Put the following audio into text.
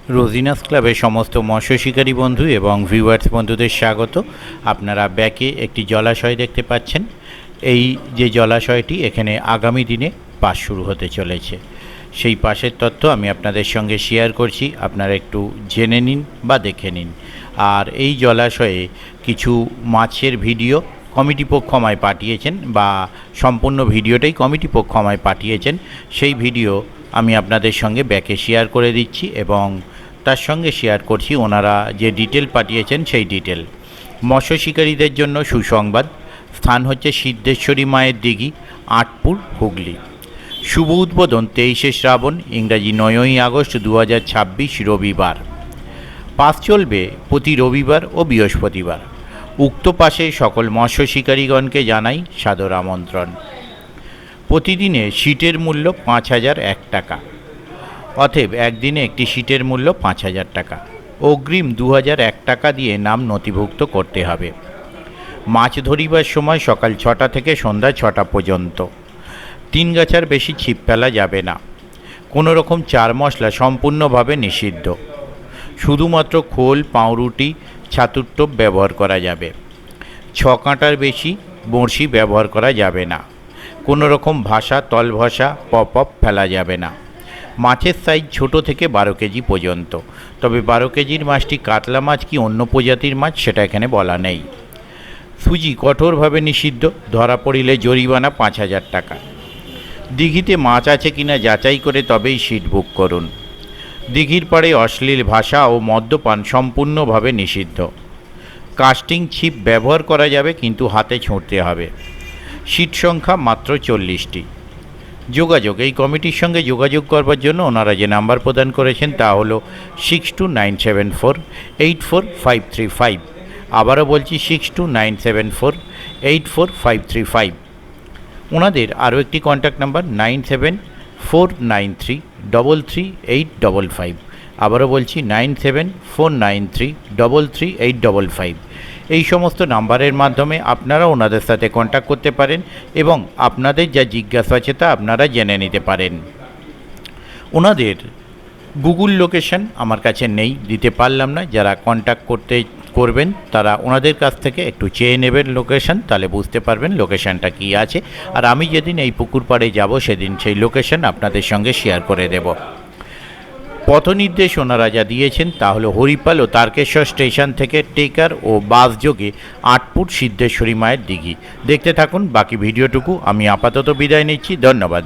রোজিনাস ক্লাবের সমস্ত মৎস্য শিকারী বন্ধু এবং ভিউয়ার্স বন্ধুদের স্বাগত। আপনারা ব্যাকে একটি জলাশয় দেখতে পাচ্ছেন। এই যে জলাশয়টি, এখানে আগামী দিনে পাস শুরু হতে চলেছে। সেই পাসের তথ্য আমি আপনাদের সঙ্গে শেয়ার করছি, আপনারা একটু জেনে নিন বা দেখে নিন। আর এই জলাশয়ে কিছু মাছের ভিডিও কমিটি পক্ষ আমায় পাঠিয়েছেন, বা সম্পূর্ণ ভিডিওটাই কমিটি পক্ষ আমায় পাঠিয়েছেন। সেই ভিডিও আমি আপনাদের সঙ্গে ব্যাকে শেয়ার করে দিচ্ছি এবং তার সঙ্গে শেয়ার করছি ওনারা যে ডিটেল পাঠিয়েছেন সেই ডিটেল। মৎস্য শিকারীদের জন্য সুসংবাদ। স্থান হচ্ছে সিদ্ধেশ্বরী মায়ের দিঘি, আটপুর, হুগলি। শুভ উদ্বোধন 23শে শ্রাবণ, ইংরাজি 9ই আগস্ট 2026, রবিবার। পাস চলবে প্রতি রবিবার ও বৃহস্পতিবার। উক্ত পাশে সকল মৎস্য শিকারীগণকে জানাই সাদর আমন্ত্রণ। প্রতিদিনে সিটের মূল্য 5,001 টাকা, অতএব একদিনে একটি সিটের মূল্য 5,000 টাকা। অগ্রিম 2,001 টাকা দিয়ে নাম নথিভুক্ত করতে হবে। মাছ ধরিবার সময় সকাল 6টা থেকে সন্ধ্যা 6টা পর্যন্ত। 3 গাছার বেশি ছিপ ফেলা যাবে না। কোনো রকম চার মশলা সম্পূর্ণভাবে নিষিদ্ধ। শুধুমাত্র খোল, পাউরুটি, ছাতুর টোপ ব্যবহার করা যাবে। 6 কাঁটার বেশি বড়শি ব্যবহার করা যাবে না। কোনো রকম ভাষা, তল ভাষা, পপ আপ ফেলা যাবে না। মাছের সাইজ ছোট থেকে 12 কেজি পর্যন্ত। তবে 12 কেজির মাছটি কাতলা মাছ কি অন্য প্রজাতির মাছ সেটা এখানে বলা নেই। সুজি কঠোরভাবে নিষিদ্ধ, ধরা পড়িলে জরিমানা 5,000 টাকা। দিঘিতে মাছ আছে কিনা যাচাই করে তবেই সিট বুক করুন। দিঘির পাড়ে অশ্লীল ভাষা ও মদ্যপান সম্পূর্ণভাবে নিষিদ্ধ। কাস্টিং ছিপ ব্যবহার করা যাবে, কিন্তু হাতে ছুঁড়তে হবে। সিট সংখ্যা মাত্র 40টি। যোগাযোগ, এই কমিটির সঙ্গে যোগাযোগ করবার জন্য ওনারা যে নাম্বার প্রদান করেছেন তা হলো 6297484535। আবারও বলছি 6297484535। ওনাদের আরও একটি কন্ট্যাক্ট নাম্বার 9749333855। আবারও বলছি 9749333855। এই সমস্ত নাম্বারের মাধ্যমে আপনারা ওনাদের সাথে কন্ট্যাক্ট করতে পারেন এবং আপনাদের যা জিজ্ঞাসা আছে তা আপনারা জেনে নিতে পারেন। ওনাদের গুগল লোকেশন আমার কাছে নেই, দিতে পারলাম না। যারা কন্ট্যাক্ট করবেন তারা ওনাদের কাছ থেকে একটু চেয়ে নেবেন লোকেশন, তাহলে বুঝতে পারবেন লোকেশনটা কী আছে। আর আমি যেদিন এই পুকুর পাড়ে যাব সেদিন সেই লোকেশন আপনাদের সঙ্গে শেয়ার করে দেব। পথ নির্দেশ ওনারা যা দিয়েছেন তা হলো হরিপাল ও তারকেশ্বর স্টেশন থেকে টেকার ও বাস যোগে আটপুর সিদ্ধেশ্বরী মায়ের দিঘি। দেখতে থাকুন বাকি ভিডিওটুকু। আমি আপাতত বিদায় নিচ্ছি। ধন্যবাদ।